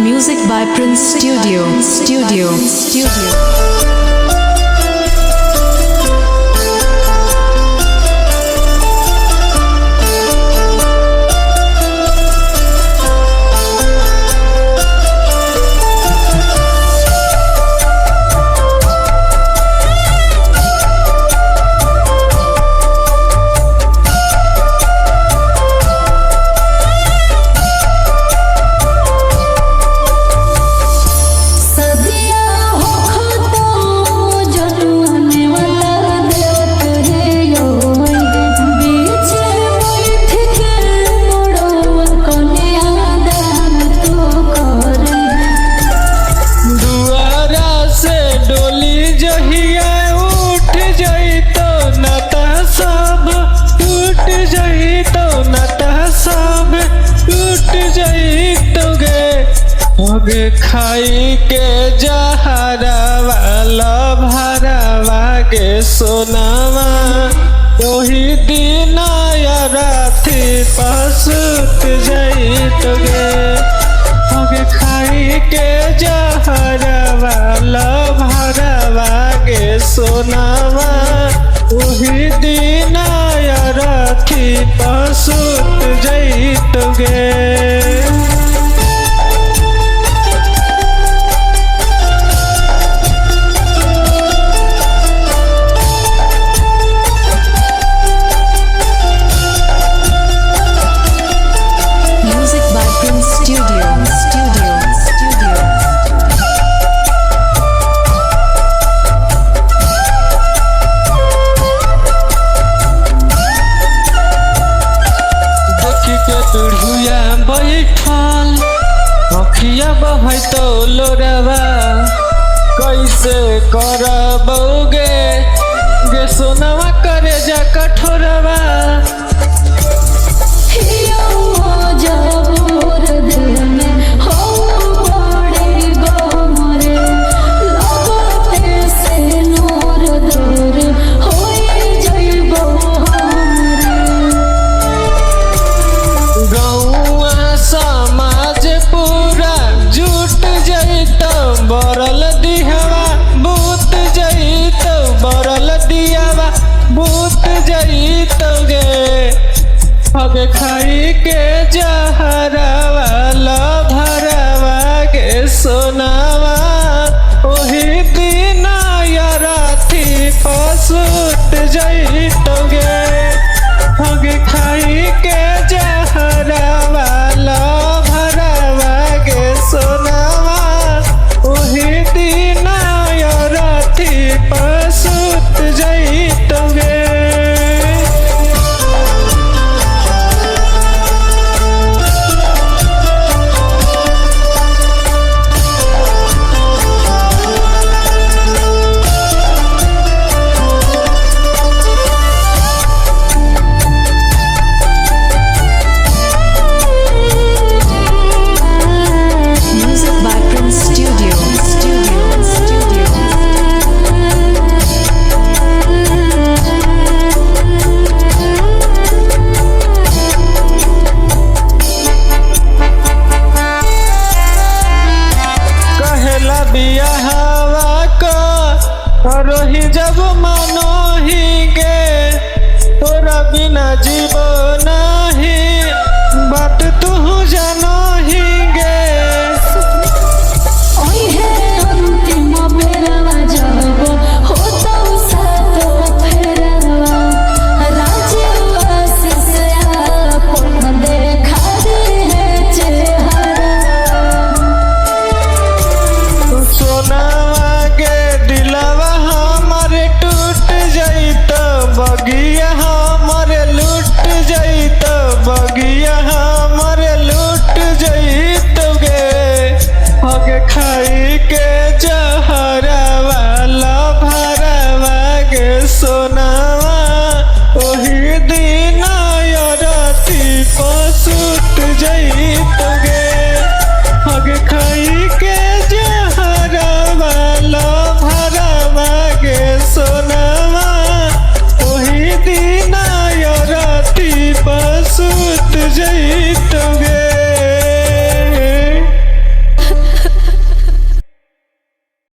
Music by Prince Studio. खाई के जहरा वाला भरवा के सोनावा वही दिन राथी पसुत जैतगे। खाई के जहरा वाला भरवा के सोनावा वही दिन राथी पसुत जैतगे। बैठल अखिया बहै तो लोरवा कैसे करबोगे गे सोनवा करे जा कठोरवा। बरल दिहवा बूत जईत बरल दियावा बूत जईत गे। हगे खाई के जहरा वाला भरवा के सोनावा ओही दिन राथी पसुत जईत गे। हगे खाई के जहरा वाला भरवा के सोनावा पसुत जईतगे। रोही जब मानो ही गे तोरा बिना जीवो नहीं बात तू जानो ही गे। बगिया हमरे लूट जईत बगिया हमरे लूट जईत गे। हगे खाई के जहरा वाला भरवा के सोनावा ओही दिन राथी पसुत जईत गे। हगे खाई के जहरा वाला भरवा के सोनावा दिन राथी पसुत जई।